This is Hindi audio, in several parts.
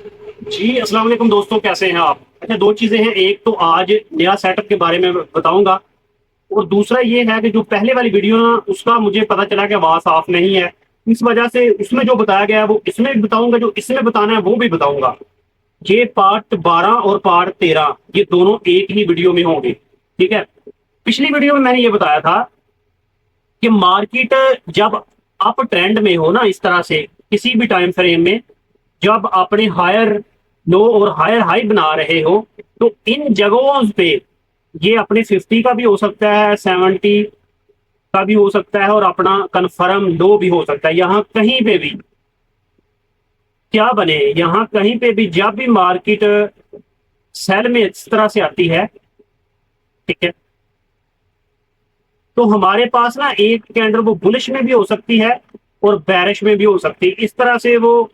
जी अस्सलाम वालेकुम दोस्तों, कैसे हैं आप? अच्छा, दो चीजें हैं। एक तो आज नया सेटअप के बारे में बताऊंगा, और दूसरा ये है कि जो पहले वाली वीडियो ना, उसका मुझे पता चला कि आवाज साफ नहीं है। इस वजह से उसमें जो बताया गया है वो इसमें भी बताऊंगा, जो इसमें बताना है वो भी बताऊंगा। ये पार्ट 12 और पार्ट 13 ये दोनों एक ही वीडियो में होंगे। ठीक है। पिछली वीडियो में मैंने ये बताया था कि मार्केट जब अप ट्रेंड में हो ना, इस तरह से किसी भी टाइम फ्रेम में, जब आपने हायर लो और हायर हाई बना रहे हो, तो इन जगहों पे ये अपने 50 का भी हो सकता है, 70 का भी हो सकता है, और अपना कन्फर्म लो भी हो सकता है। यहाँ कहीं पे भी क्या बने, यहाँ कहीं पे भी जब भी मार्केट सेल में इस तरह से आती है, ठीक है, तो हमारे पास ना एक कैंडल वो बुलिश में भी हो सकती है और बैरिश में भी हो सकती है। इस तरह से वो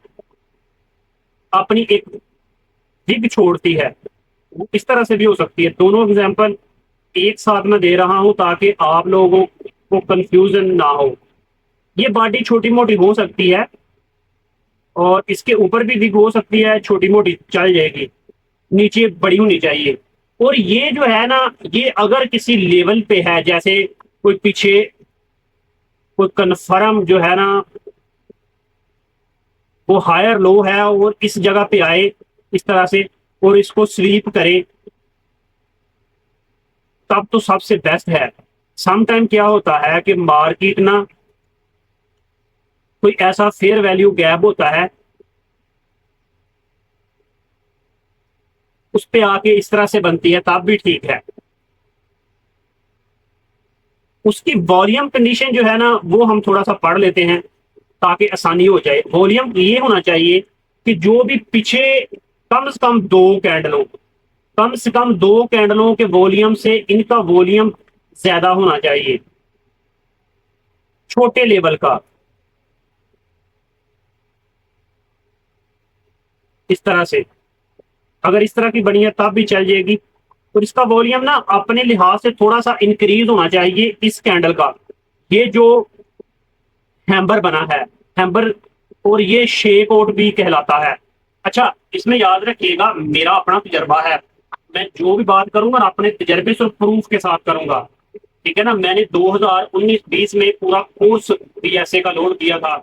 अपनी एक दिग छोड़ती है। वो इस तरह से भी हो सकती है। दोनों एग्जांपल एक साथ में दे रहा हूं ताकि आप लोगों को कंफ्यूजन ना हो। ये बॉडी छोटी मोटी हो सकती है और इसके ऊपर भी दिग हो सकती है, छोटी मोटी चल जाएगी, नीचे बड़ी होनी चाहिए। और ये जो है ना, ये अगर किसी लेवल पे है, जैसे कोई पीछे कोई कन्फर्म जो है ना, वो हायर लो है और इस जगह पे आए इस तरह से और इसको स्वीप करे, तब तो सबसे बेस्ट है। सम टाइम क्या होता है कि मार्केट ना कोई ऐसा फेयर वैल्यू गैप होता है, उस पे आके इस तरह से बनती है, तब भी ठीक है। उसकी वॉल्यूम कंडीशन जो है ना, वो हम थोड़ा सा पढ़ लेते हैं ताकि आसानी हो जाए। वॉल्यूम ये होना चाहिए कि जो भी पीछे कम से कम दो कैंडलों, कम से कम दो कैंडलों के वॉल्यूम से इनका वॉल्यूम ज्यादा होना चाहिए, छोटे लेवल का, इस तरह से। अगर इस तरह की बनी है तब भी चल जाएगी। और इसका वॉल्यूम ना अपने लिहाज से थोड़ा सा इंक्रीज होना चाहिए इस कैंडल का। ये जो हैम्बर बना है, हैम्बर, और ये शेक आउट भी कहलाता है। अच्छा, इसमें याद रखिएगा, मेरा अपना तजर्बा है। मैं जो भी बात करूंगा ना, अपने तजर्बे से प्रूफ के साथ करूंगा। ठीक है ना। मैंने 2019-20 में पूरा कोर्स बीएसए का लोड किया था,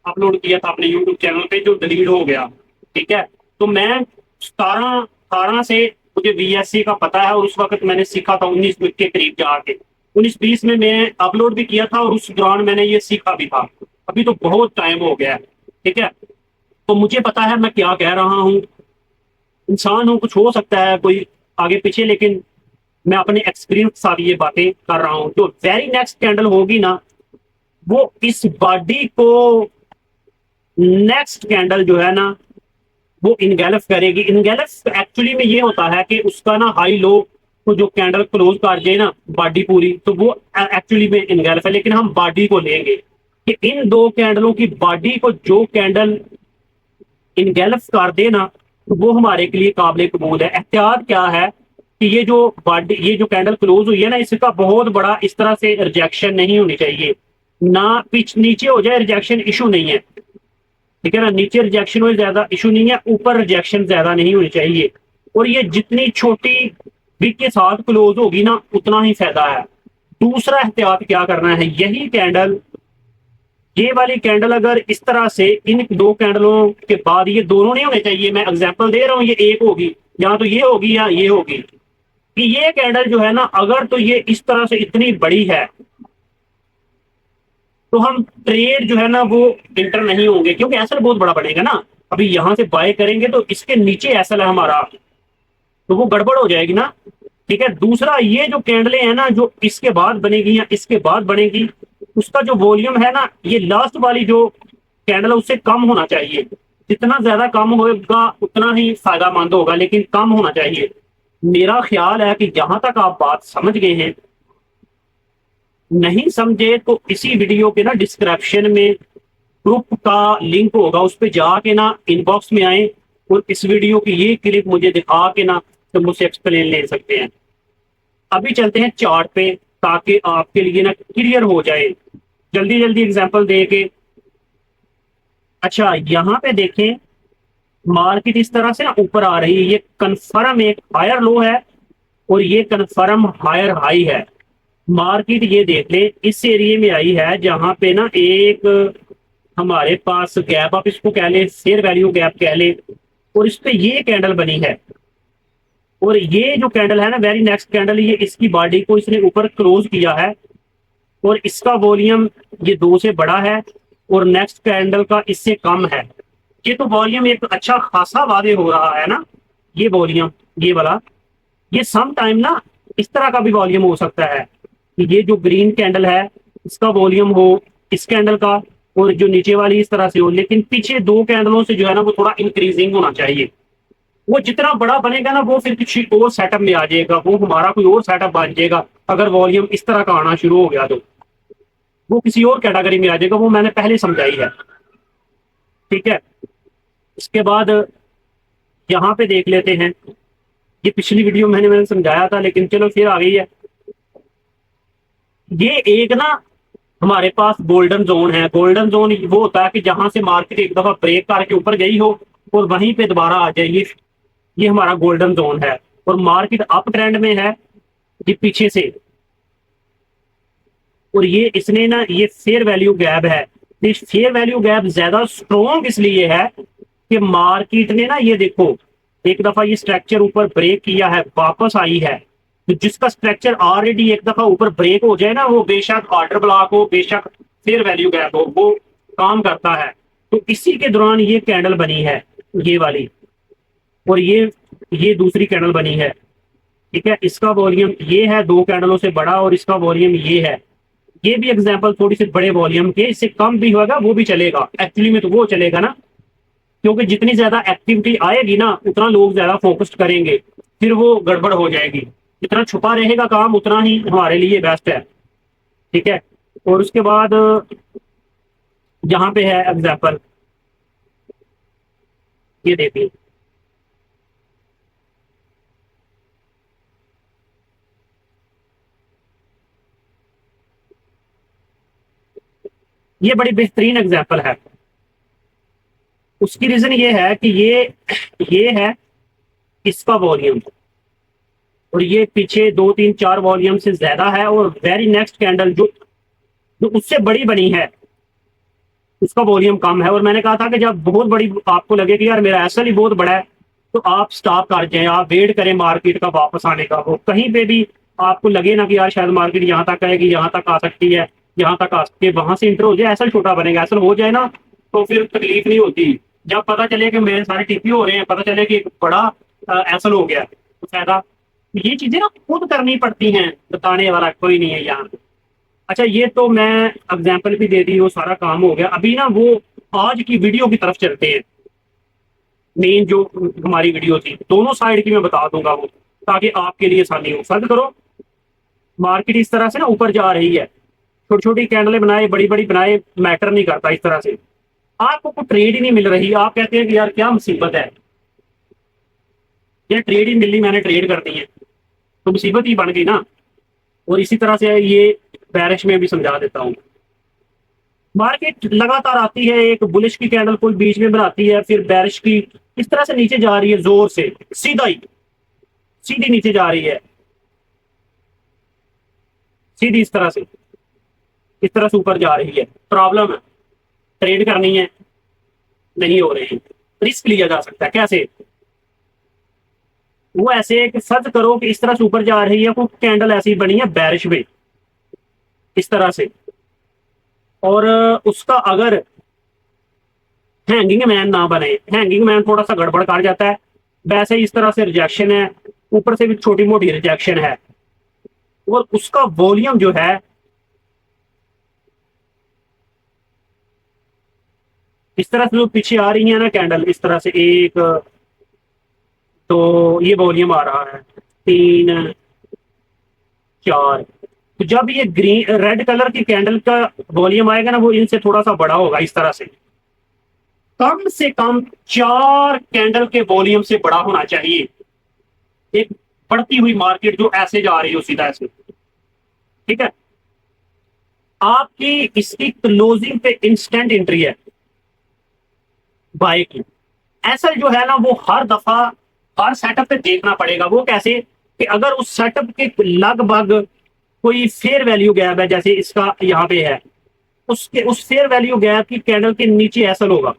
अपलोड किया था अपने यूट्यूब चैनल पे, जो डिलीट हो गया। ठीक है। तो मैं 17-18 से मुझे बीएससी का पता है, और उस वक्त मैंने सीखा था 19 के करीब जाके। 19-20 में मैं अपलोड भी किया था और उस दौरान मैंने ये सीखा भी था। अभी तो बहुत टाइम हो गया है। ठीक है। तो मुझे पता है मैं क्या कह रहा हूँ। इंसान हूँ, कुछ हो सकता है कोई आगे पीछे, लेकिन मैं अपने एक्सपीरियंस के साथ ये बातें कर रहा हूँ। जो वेरी नेक्स्ट कैंडल होगी ना, वो इस बॉडी को, नेक्स्ट कैंडल जो है ना, वो इनगेल्फ करेगी। इनगेल्फ एक्चुअली में ये होता है कि उसका ना हाई लो को जो कैंडल क्लोज कर जाए ना बॉडी पूरी, तो वो एक्चुअली में इनगेल्फ है। लेकिन हम बॉडी को लेंगे कि इन दो कैंडलों की बॉडी को जो कैंडल इनगेल्फ कर दे ना, तो वो हमारे के लिए काबिल कबूल है। एहतियात क्या है कि ये जो बॉडी, ये जो कैंडल क्लोज हुई है ना, इसका बहुत बड़ा इस तरह से रिजेक्शन नहीं होनी चाहिए। ना पिच नीचे हो जाए, रिजेक्शन इशू नहीं है। ठीक है ना। नीचे रिजेक्शन हो ज्यादा इशू नहीं है, ऊपर रिजेक्शन ज्यादा नहीं होनी चाहिए। और ये जितनी छोटी बिग के साथ क्लोज होगी ना, उतना ही फायदा है। दूसरा एहतियात क्या करना है, यही कैंडल, ये वाली कैंडल अगर इस तरह से इन दो कैंडलों के बाद, ये दोनों नहीं होने चाहिए, मैं एग्जांपल दे रहा हूं, ये एक होगी, या तो ये होगी या ये होगी, कि ये कैंडल जो है ना, अगर तो ये इस तरह से इतनी बड़ी है, तो हम ट्रेड जो है ना वो इंटर नहीं होंगे, क्योंकि एसएल बहुत बड़ा बढ़ेगा ना। अभी यहां से बाय करेंगे तो इसके नीचे एसएल है हमारा, तो वो गड़बड़ हो जाएगी ना। ठीक है। दूसरा, ये जो कैंडलें हैं ना, जो इसके बाद बनेगी या इसके बाद बनेगी, उसका जो वॉल्यूम है ना, ये लास्ट वाली जो कैंडल है उससे कम होना चाहिए। जितना ज्यादा कम होगा उतना ही फायदामंद होगा, लेकिन कम होना चाहिए। मेरा ख्याल है कि जहां तक आप बात समझ गए हैं, नहीं समझे तो इसी वीडियो के ना डिस्क्रिप्शन में ग्रुप का लिंक होगा, उस पर जाके ना इनबॉक्स में आए और इस वीडियो की ये क्लिप मुझे दिखा के ना, तो मुझसे एक्सप्लेन ले सकते हैं। अभी चलते हैं चार्ट पे, ताकि आपके लिए ना क्लियर हो जाए, जल्दी जल्दी एग्जांपल दे के। अच्छा, यहाँ पे देखें, मार्केट इस तरह से ना ऊपर आ रही है, ये कन्फर्म एक हायर लो है और ये कन्फर्म हायर हाई है। मार्केट ये देख ले इस एरिया में आई है जहां पे ना एक हमारे पास गैप, आप इसको कह ले फेयर वैल्यू गैप कह ले, और इस पे ये कैंडल बनी है। और ये जो कैंडल है ना, वेरी नेक्स्ट कैंडल, ये इसकी बॉडी को इसने ऊपर क्लोज किया है और इसका वॉल्यूम ये 2 से बड़ा है और नेक्स्ट कैंडल का इससे कम है। ये तो वॉल्यूम एक अच्छा खासा वादे हो रहा है ना, ये वॉल्यूम ये वाला। ये सम टाइम ना इस तरह का भी वॉल्यूम हो सकता है कि ये जो ग्रीन कैंडल है इसका वॉल्यूम हो इस कैंडल का, और जो नीचे वाली इस तरह से हो, लेकिन पीछे 2 कैंडलों से जो है ना वो थोड़ा इंक्रीजिंग होना चाहिए। वो जितना बड़ा बनेगा ना वो फिर किसी और सेटअप में आ जाएगा, वो हमारा कोई और सेटअप बन जाएगा। अगर वॉल्यूम इस तरह का आना शुरू हो गया तो वो किसी और कैटेगरी में आ जाएगा, वो मैंने पहले समझाई है। ठीक है, इसके बाद यहाँ पे देख लेते हैं, ये पिछली वीडियो में मैंने समझाया था लेकिन चलो फिर आ गई है। ये एक ना हमारे पास गोल्डन जोन है। गोल्डन जोन वो होता है कि जहां से मार्केट एक दफा ब्रेक करके ऊपर गई हो और वहीं पे दोबारा आ जाए, ये हमारा गोल्डन जोन है। और मार्केट अप ट्रेंड में है ये पीछे से, और ये इसने ना ये फेयर वैल्यू गैप है। इस फेयर वैल्यू गैप ज्यादा स्ट्रॉन्ग इसलिए है कि मार्केट ने ना ये देखो एक दफा ये स्ट्रक्चर ऊपर ब्रेक किया है, वापस आई है। तो जिसका स्ट्रक्चर ऑलरेडी एक दफा ऊपर ब्रेक हो जाए ना, वो बेशक ऑर्डर ब्लॉक हो बेशक फेयर वैल्यू गैप हो, वो काम करता है। तो इसी के दौरान ये कैंडल बनी है ये वाली, और ये दूसरी कैंडल बनी है। ठीक है, इसका वॉल्यूम ये है 2 कैंडलों से बड़ा और इसका वॉल्यूम ये है। ये भी एग्जांपल थोड़ी सी बड़े वॉल्यूम के, इससे कम भी होगा वो भी चलेगा। एक्चुअली में तो वो चलेगा ना, क्योंकि जितनी ज्यादा एक्टिविटी आएगी ना उतना लोग ज्यादा फोकस्ड करेंगे, फिर वो गड़बड़ हो जाएगी। जितना छुपा रहेगा काम उतना ही हमारे लिए बेस्ट है। ठीक है, और उसके बाद यहाँ पे है एग्जाम्पल, ये देखिए ये बड़ी बेहतरीन एग्जाम्पल है। उसकी रीजन ये है कि ये है इसका वॉल्यूम, और ये पीछे 2 3 4 वॉल्यूम से ज्यादा है, और वेरी नेक्स्ट कैंडल जो जो उससे बड़ी बनी है उसका वॉल्यूम कम है। और मैंने कहा था कि जब बहुत बड़ी आपको लगे कि यार मेरा ऐसा ही बहुत बड़ा है, तो आप स्टॉप कर जाए, आप वेट करें मार्केट का वापस आने का। वो कहीं पे भी आपको लगे ना कि यार शायद मार्केट यहाँ तक आएगी, यहाँ तक आ सकती है, यहाँ तक आ सकती है, वहां से इंटर हो जाए, ऐसा छोटा बनेगा। ऐसा हो जाए ना तो फिर तकलीफ नहीं होती। जब पता चले कि मेरे सारे टीपी हो रहे हैं, पता चले कि एक बड़ा ऐसा हो गया तो फायदा। ये चीजें ना खुद करनी पड़ती हैं, बताने वाला कोई नहीं है यहाँ। अच्छा, ये तो मैं एग्जाम्पल भी दे दी, वो सारा काम हो गया। अभी ना वो आज की वीडियो की तरफ चलते हैं। मेन जो हमारी वीडियो थी दोनों साइड की मैं बता दूंगा वो, ताकि आपके लिए आसानी हो। फर्ज करो मार्केट इस तरह से ना ऊपर जा रही है, छोटी छोटी कैंडलें बनाए बड़ी बड़ी बनाए मैटर नहीं करता, इस तरह से आपको कोई ट्रेड ही नहीं मिल रही। आप कहते हैं कि यार क्या मुसीबत है, ये ट्रेड ही मिल रही, मैंने ट्रेड कर दी है, तो मुसीबत ही बन गई ना। और इसी तरह से ये बैरिश में भी समझा देता हूँ। मार्केट लगातार आती है, एक बुलिश की कैंडल कोई बीच में बनाती है, फिर बैरिश की इस तरह से नीचे जा रही है, जोर से सीधा ही सीधी नीचे जा रही है, सीधी इस तरह से ऊपर जा रही है। प्रॉब्लम है, ट्रेड करनी है, नहीं हो रही। रिस्क लिया जा सकता है कैसे? वो ऐसे कि फर्ज करो कि इस तरह से ऊपर जा रही है, कोई कैंडल ऐसी बनी है बैरिश में इस तरह से, और उसका अगर हैंगिंग मैन ना बने, हैंगिंग मैन थोड़ा सा गड़बड़ कर जाता है, वैसे इस तरह से रिजेक्शन है, ऊपर से भी छोटी मोटी रिजेक्शन है, और उसका वॉल्यूम जो है इस तरह से जो पीछे आ रही है ना कैंडल, इस तरह से एक, तो ये वॉल्यूम आ रहा है 3 4। तो जब ये ग्रीन रेड कलर की कैंडल का वॉल्यूम आएगा ना, वो इनसे थोड़ा सा बड़ा होगा इस तरह से कम 4 कैंडल के वॉल्यूम से बड़ा होना चाहिए। एक बढ़ती हुई मार्केट जो ऐसे जा रही है उसी तरह से। ठीक है, आपकी इसकी क्लोजिंग पे इंस्टेंट एंट्री है बाय की, एसएल जो है ना वो हर दफा हर सेटअप पे देखना पड़ेगा। वो कैसे कि अगर उस सेटअप के लगभग कोई फेयर वैल्यू गैप है, जैसे इसका यहाँ पे है, उसके उस फेयर वैल्यू गैप की कैंडल के नीचे एसएल होगा,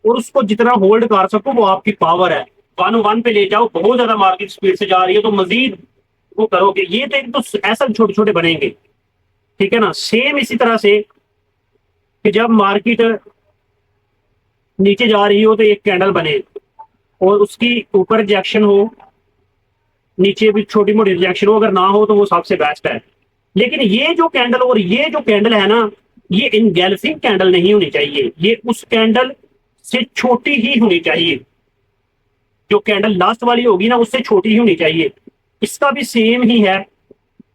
और उसको जितना होल्ड कर सको वो आपकी पावर है। 101 पे ले जाओ, बहुत ज्यादा मार्केट स्पीड से जा रही है तो मजीद वो करोगे। ये तो एक तो एसएल छोटे छोटे बनेंगे, ठीक है ना। सेम इसी तरह से कि जब मार्केट नीचे जा रही हो तो एक कैंडल बने और उसकी ऊपर रिजेक्शन हो, नीचे भी छोटी मोटी रिजेक्शन हो, अगर ना हो तो वो सबसे बेस्ट है। लेकिन ये जो कैंडल और ये जो कैंडल है ना, ये इनगेल्फिंग कैंडल नहीं होनी चाहिए, ये उस कैंडल से छोटी ही होनी चाहिए। जो कैंडल लास्ट वाली होगी ना उससे छोटी ही होनी चाहिए। इसका भी सेम ही है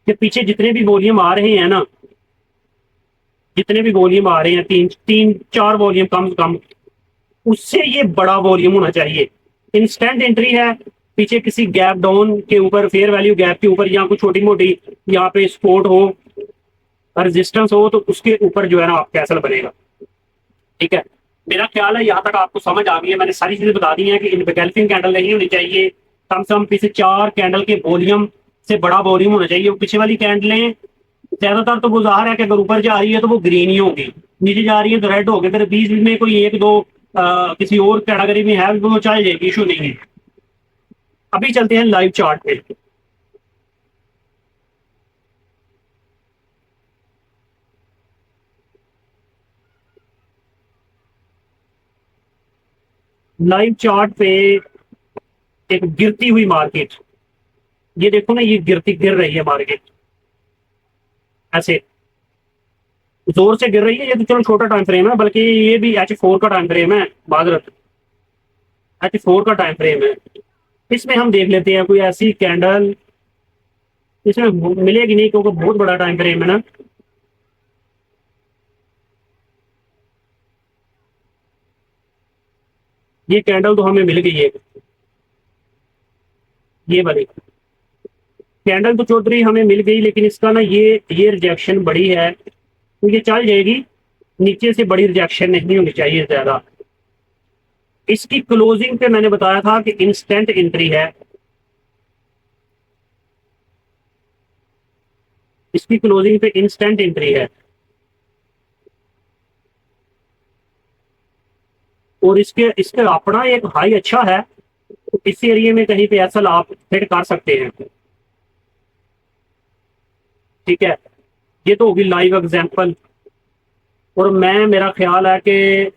कि पीछे जितने भी वॉल्यूम आ रहे हैं ना, जितने भी वॉल्यूम आ रहे हैं, तीन तीन चार वॉल्यूम कम से कम, उससे ये बड़ा वॉल्यूम होना चाहिए। इंस्टेंट एंट्री है, पीछे किसी गैप डाउन के ऊपर, फेयर वैल्यू गैप के ऊपर, या कुछ छोटी मोटी यहाँ पे सपोर्ट हो, रेजिस्टेंस हो, तो उसके ऊपर जो है ना आपका कैसल बनेगा। ठीक है, मेरा ख्याल है यहाँ तक आपको समझ आ गई है। मैंने सारी चीजें बता दी हैं कि इनगल्फिंग कैंडल नहीं होनी चाहिए, कम से कम पीछे चार कैंडल के वॉल्यूम से बड़ा वॉल्यूम होना चाहिए। पीछे वाली कैंडलें ज्यादातर तो वो जाहिर है कि अगर ऊपर जा रही है तो वो ग्रीन ही होगी, नीचे जा रही है तो रेड होगी, फिर बीच में कोई एक दो किसी और कैटेगरी में है वो चल जाएगी, इशू नहीं है। अभी चलते हैं लाइव चार्ट पे। लाइव चार्ट पे एक गिरती हुई मार्केट, ये देखो ना, ये गिर रही है मार्केट, ऐसे जोर से गिर रही है। ये तो चलो छोटा टाइम फ्रेम है, बल्कि ये भी H4 का टाइम फ्रेम है, माजरत, H4 का टाइम फ्रेम है। इसमें हम देख लेते हैं कोई ऐसी कैंडल, इसमें मिलेगी नहीं क्योंकि बहुत बड़ा टाइम फ्रेम है ना। ये कैंडल तो हमें मिल गई है, ये वाली कैंडल तो चौधरी हमें मिल गई, लेकिन इसका ना ये रिजेक्शन बड़ी है, तो ये चल जाएगी। नीचे से बड़ी रिजेक्शन नहीं होनी चाहिए ज्यादा। इसकी क्लोजिंग पे मैंने बताया था कि इंस्टेंट एंट्री है, इसकी क्लोजिंग पे इंस्टेंट एंट्री है, और इसके इसके अपना एक हाई अच्छा है, तो इस एरिया में कहीं पे ऐसा आप हिट कर सकते हैं। ठीक है, ये तो होगी लाइव एग्जांपल। और मैं, मेरा ख्याल है कि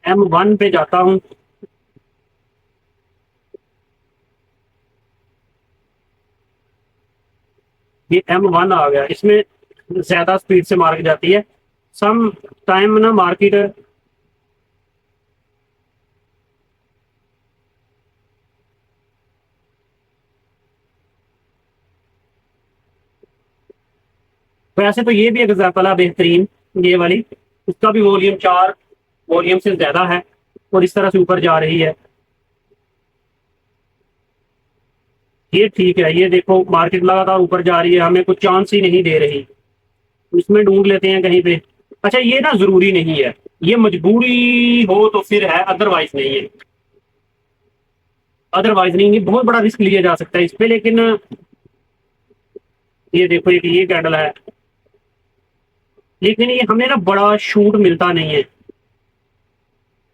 M1 पे जाता हूं। ये M1 आ गया, इसमें ज्यादा स्पीड से मार्केट जाती है। सम टाइम ना मार्केट वैसे तो, ये भी एक एग्जाम्पल है बेहतरीन, ये वाली, उसका भी वॉल्यूम चार वॉल्यूम से ज्यादा है और इस तरह से ऊपर जा रही है। ये ठीक है, ये देखो मार्केट लगातार ऊपर जा रही है, हमें कुछ चांस ही नहीं दे रही। इसमें ढूंढ लेते हैं कहीं पे। अच्छा, ये ना जरूरी नहीं है, ये मजबूरी हो तो फिर है, अदरवाइज नहीं है। अदरवाइज नहीं है, बहुत बड़ा रिस्क लिया जा सकता है इस पे, लेकिन ये देखो ये कैंडल है, लेकिन ये हमें ना बड़ा शूट मिलता नहीं है।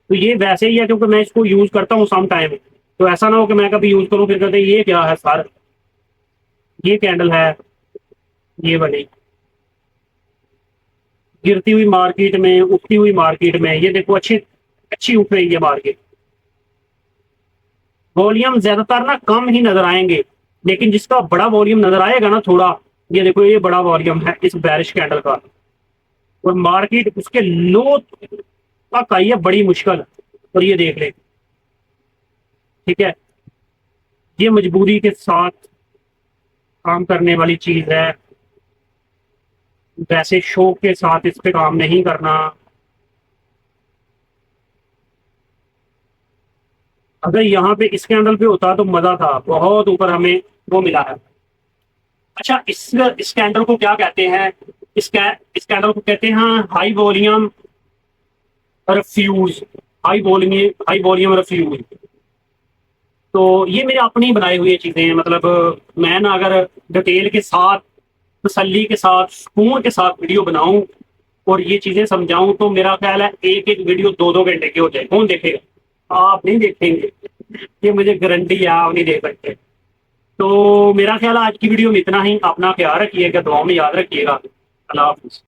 तो ये वैसे ही है क्योंकि मैं इसको यूज करता हूँ सम टाइम, तो ऐसा ना हो कि मैं कभी यूज करूँ फिर कहते हैं, ये क्या है सर। ये कैंडल है, ये वाली, गिरती हुई मार्केट में, उठती हुई मार्केट में, ये देखो अच्छी अच्छी उठ रही है मार्केट। वॉल्यूम ज्यादातर ना कम ही नजर आएंगे, लेकिन जिसका बड़ा वॉल्यूम नजर आएगा ना थोड़ा, ये देखो ये बड़ा वॉल्यूम है इस बैरिश कैंडल का, और मार्केट उसके लो तक आई है बड़ी मुश्किल। और ये देख ले, ठीक है, ये मजबूरी के साथ काम करने वाली चीज है, वैसे शौक के साथ इस पे काम नहीं करना। अगर यहाँ पे इस कैंडल पे होता तो मजा था, बहुत ऊपर हमें वो मिला है। अच्छा, इस स्कैंडल को क्या कहते हैं? स्कैंडल को कहते हैं high volume refuse. High volume refuse. तो ये मेरे अपने ही बनाए हुए चीजें हैं, मतलब मैं ना अगर डिटेल के साथ, तसल्ली के साथ, सुकून के साथ वीडियो बनाऊं और ये चीजें समझाऊं, तो मेरा ख्याल है एक एक वीडियो 2-2 घंटे की हो जाए। कौन देखेगा? आप नहीं देखेंगे, ये मुझे गारंटी है, आप नहीं देख सकते। तो मेरा ख्याल है आज की वीडियो में इतना ही। अपना ख्याल रखिएगा, दुआ में याद रखिएगा। अल्लाह हाफिज।